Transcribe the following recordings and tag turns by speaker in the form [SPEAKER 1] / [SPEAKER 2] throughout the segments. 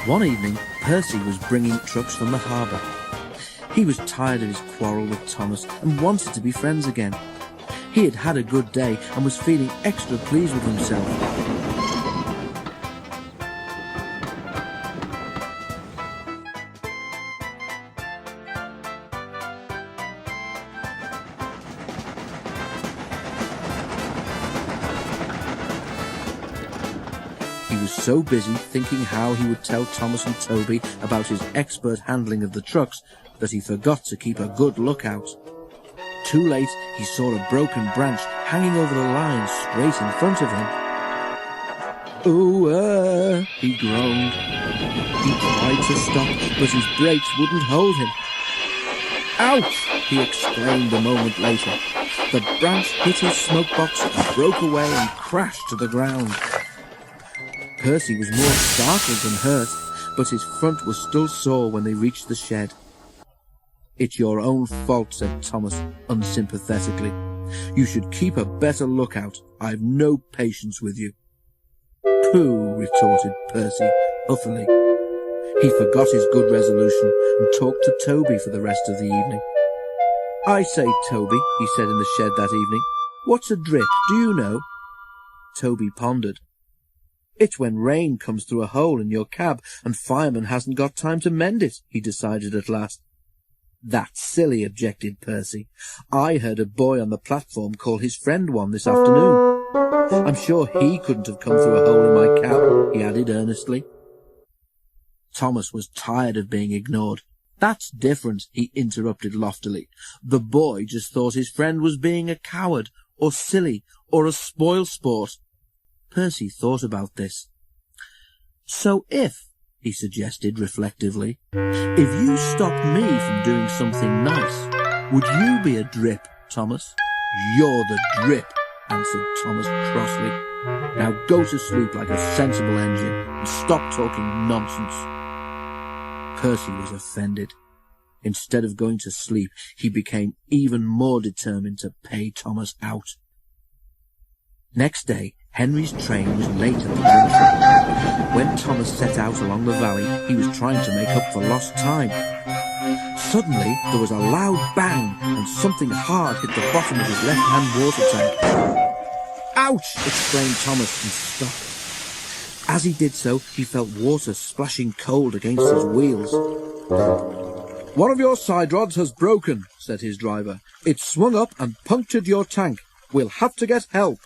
[SPEAKER 1] One evening, Percy was bringing trucks from the harbour. He was tired of his quarrel with Thomas and wanted to be friends again. He had had a good day and was feeling extra pleased with himself. He was so busy thinking how he would tell Thomas and Toby about his expert handling of the trucks that he forgot to keep a good lookout. Too late, he saw a broken branch hanging over the line straight in front of him. "Oh, he groaned. He tried to stop, but his brakes wouldn't hold him. "Ouch!" he exclaimed a moment later. The branch hit his smoke box, broke away and crashed to the ground. Percy was more startled than hurt, but his front was still sore when they reached the shed. "It's your own fault," said Thomas unsympathetically. "You should keep a better lookout. I've no patience with you." "Pooh," retorted Percy huffily. He forgot his good resolution and talked to Toby for the rest of the evening. "I say, Toby," he said in the shed that evening, "what's a drip, do you know?" Toby pondered. "It's when rain comes through a hole in your cab and fireman hasn't got time to mend it," he decided at last. "That's silly," objected Percy. "I heard a boy on the platform call his friend one this afternoon. I'm sure he couldn't have come through a hole in my cab," he added earnestly. Thomas was tired of being ignored. "That's different," he interrupted loftily. "The boy just thought his friend was being a coward, or silly, or a spoilsport." Percy thought about this. "So if," he suggested reflectively, "if you stopped me from doing something nice, would you be a drip, Thomas?" "You're the drip," answered Thomas crossly. "Now go to sleep like a sensible engine and stop talking nonsense." Percy was offended. Instead of going to sleep, he became even more determined to pay Thomas out. Next day, Henry's train was late at the junction. When Thomas set out along the valley, he was trying to make up for lost time. Suddenly, there was a loud bang, and something hard hit the bottom of his left-hand water tank. "Ouch!" exclaimed Thomas and stopped. As he did so, he felt water splashing cold against his wheels. "One of your side rods has broken," said his driver. "It's swung up and punctured your tank. We'll have to get help."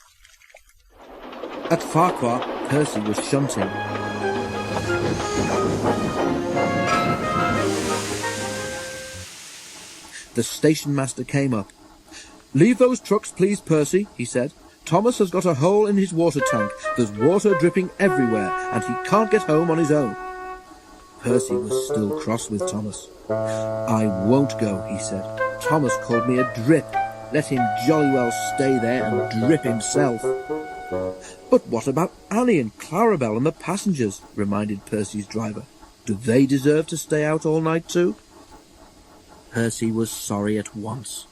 [SPEAKER 1] At Farquhar, Percy was shunting. The station master came up. "Leave those trucks, please, Percy," he said. "Thomas has got a hole in his water tank. There's water dripping everywhere, and he can't get home on his own." Percy was still cross with Thomas. "I won't go," he said. "Thomas called me a drip. Let him jolly well stay there and drip himself." "But what about Annie and Clarabelle and the passengers?" reminded Percy's driver. "Do they deserve to stay out all night too?" Percy was sorry at once.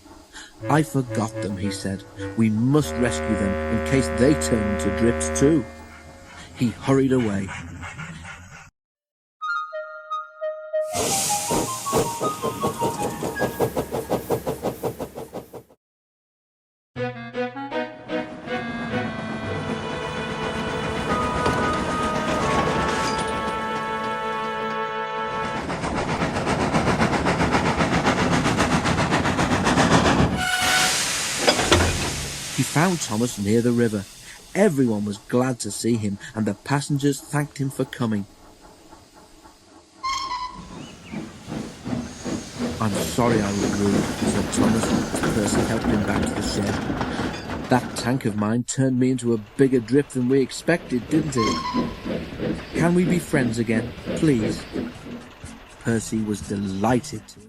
[SPEAKER 1] "I forgot them," he said. "We must rescue them in case they turn into drips too." He hurried away. He found Thomas near the river. Everyone was glad to see him, and the passengers thanked him for coming. "I'm sorry I was rude," said Thomas, as Percy helped him back to the shed. "That tank of mine turned me into a bigger drip than we expected, didn't it? Can we be friends again, please?" Percy was delighted to.